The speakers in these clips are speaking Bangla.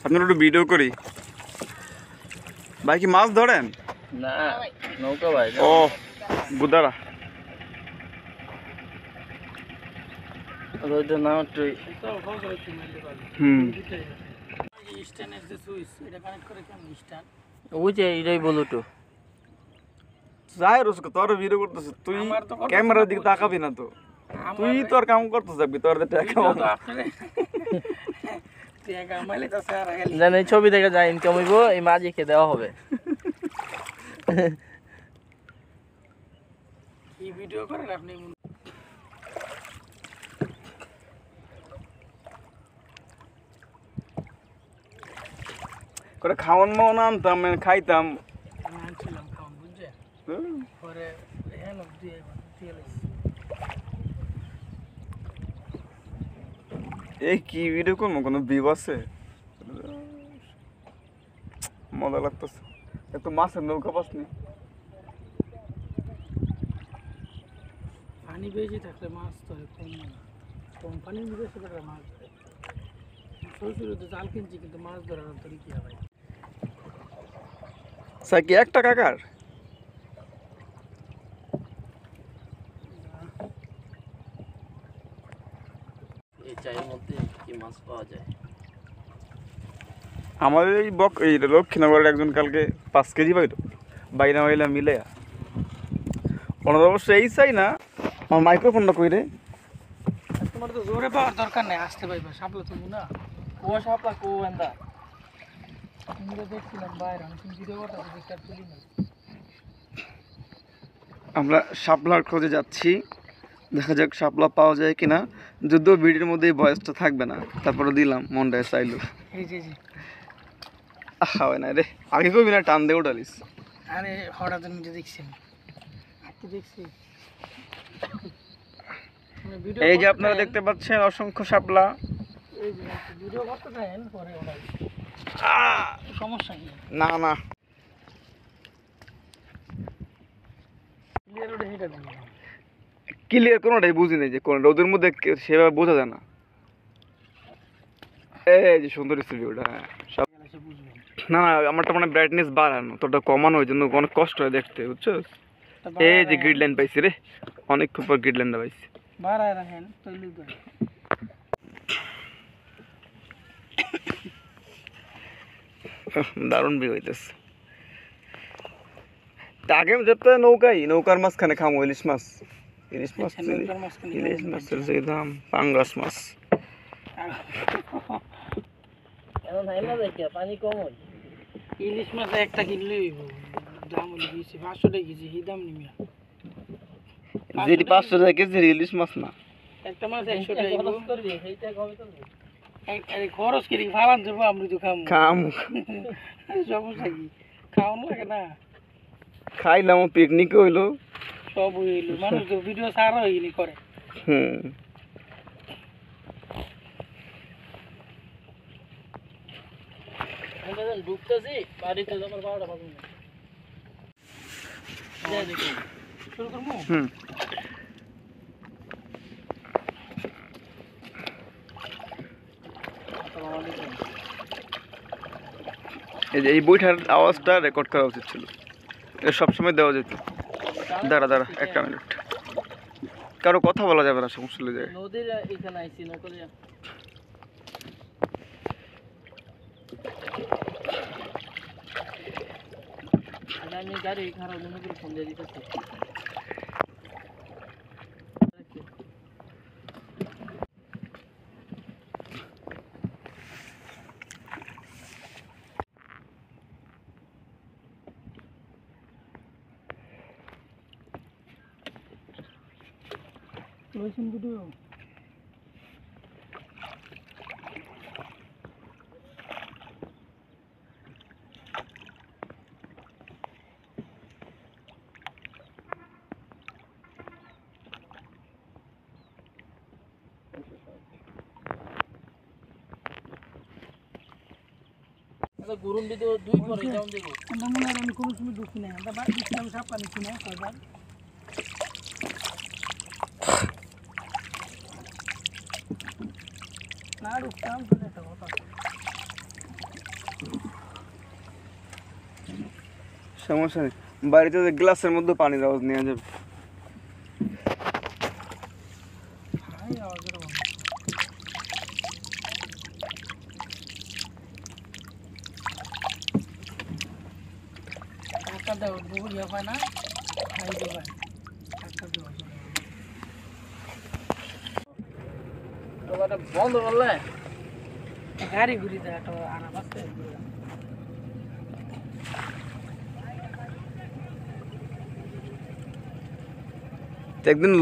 আপনার একটু ভিডিও করি। ভাই কি মাছ ধরেন? না নৌকা ভাই। ও বুদারা রোদের নাম একটু ওই যে এটাই বলুটো যাই রোজকে তোর ভিডিও করতেছ তুই ক্যামেরার দিকে তাকাবি না তো, তুই তোর কাম করতেছ যাবি তোর জানি ছবি দেখে যা ইনকাম হইব এই মাঝিকে দেওয়া হবে। কি ভিডিও করেন আপনি? করে খাওয়ান মাওয়ান আনতাম খাইতাম। আনছিলাম খাওয়ান বুঝছে, পরে দিয়ে এই কি ভিডিও করবো, কোনো ভিউ আছে? মজা লাগতেছে। একটু মাছের নৌকা পাসনি? পানি বেশি থাকলে মাছ ধরে, কম পানির বেশি করে মাছ ধরে। শ্বশুরে তো জাল কিনছি কিন্তু মাছ ধরার ধরি কি হবে? স্যার কি একটা কাকার? এই চায়ের মধ্যে কি মাছ পাওয়া যায়? আমাদের এই লক্ষ্মীনগরের একজন কালকে 5 কেজি পাইল বাইনা হইলা মিলে। ওনার অবশ্য এই চাই না। আমার মাইক্রোফোনটা কই রে? তোমার তো জোরে পাওয়ার দরকার নেই, আসতে পাইবা। সাপলা তুমি না কুয়া সাপলা কুয়ান্দা তুমি তো দেখছিলাম বাইরে, আমি তুমি ভিডিও করতে দেখতে তুলি না। আমরা শাপলার খোঁজে যাচ্ছি, দেখা যাক শাপলা পাওয়া যায় কিনা। যদিও ভিডিওর মধ্যে এই ভয়েসটা থাকবে না, তারপরে দিলাম মনটায় চাইলো। এই যে হয় না রে, আগে কবি না টান দিয়ে উঠালিস। আরে হঠাৎ নিজে দেখছি আজকে দেখছি। এই যে আপনারা দেখতে পাচ্ছেন অসংখ্য শাপলা। এই যে ভিডিও করতে দেন পরে ওরা সমস্যা কি? না না ক্লিয়ার ওটা হেটা দিন। ক্লিয়ার কোনোটাই বুঝি নেই যে কোন রোদের মধ্যে সেভাবে বোঝা যায় না। এই যে সুন্দর স্টুডিওটা, সব না আমারটা মানে ব্রাইটনেস বাড়ানো, তোরটা কমানো, ওই জন্য অনেক কষ্ট হয় দেখতে, বুঝছো? এই যে গ্রিড লাইন পাইছি রে, অনেকক্ষণ পর গ্রিড লাইনটা পাইছি। বাড়ায় রাখেন তৈলি করে। দারুণ ভিউ হইতেছে। আগে যেতে নৌকার মাঝখানে খামো ইলিশ মাছ। ইলিশ মাছের যে দাম, পাঙ্গাস মাছ। পানি কম হয়। ইলিশ মাছ একটা কিনলে দাম হলে দিয়েছি 500 টাকা কেজি। এই দাম নিমিয়া যেটি 500 টাকা কেজি ইলিশ মাছ না, একটা মাছ 100 টাকা খরচ করি ফালান যাবো। আমরা তো খাম সমস্যা কি? খাওয়ান লাগে না? খাইলাম, পিকনিক হইলো, সব হইলো। মানুষ তো ভিডিও সারা হইনি করে। ঢুকতেছি বাড়িতে আমার 12টা বাজে। শুরু করবো? এই বইটার আওয়াজটা রেকর্ড করা উচিত ছিল, এটা সবসময় দেওয়া যেত। দাঁড়া একটা মিনিট, কারো কথা বলা যাবে না, সমস্যা লেগে যায়। নদীর এখানে আইছি নকলে আমি গাড়ি খারাপ মনে করে ফোন দিয়ে দিতেছি। লইছেন ভিডিও? গুরুন্ডি তো 2 পরে যাও দেখো। আমরা মনে হয় আমি কোনো সময় ঢুকি না। আমরা বাড়ি দিচ্ছিলাম সাপ পানি কিনা কয়বার। না ঢুকতাম একটা কথা। সমস্যা নেই, বাড়িতে যে গ্লাসের মধ্যে পানির আওয়াজ নেওয়া যাবে। হাই আওয়াজের বন্ধ। টাকা দাও বুড়িয়া পায় না, খাই দেবে টাকা দেওয়া দোকানটা বন্ধ করলে গাড়ি ঘুরি দেয় একটা আরাম আছে। তো একদিন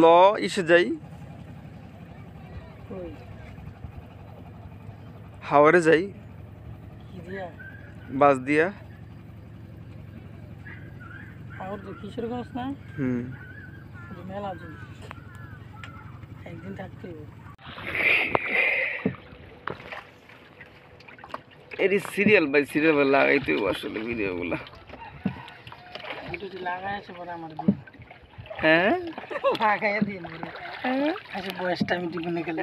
ইসে যাই, কই হাওড়ে যাই কি দিয়া বাস দিয়া। আর যে কিশোরগঞ্জ না হুম, ওই যে মেলা যে একদিন থাকতে হবে। এর সিরিয়াল বাই সিরিয়াল লাগাইতে হবে আসলে ভিডিওগুলো। ভিডিওটি লাগাই আছে পরে আমার দিন হ্যাঁ লাগাই দিন আচ্ছা বয়সটা আমি টিপনে গেলে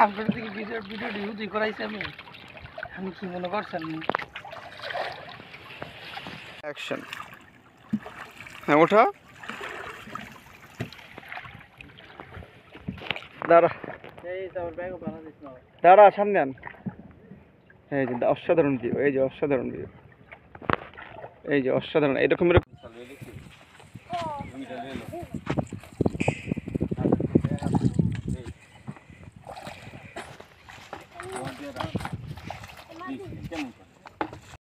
আপনার থেকে ভিডিওটি ইউজ করাইছি আমি, আমি কি মনে করছেন? অ্যাকশন। হ্যাঁ ওঠা, দাঁড়া এই তোর ব্যাগ বানা দিস না দাঁড়া, সামনে আন। এই যে অসাধারণ ভিউ, এই যে অসাধারণ ভিউ, এই যে অসাধারণ, এরকম এরকম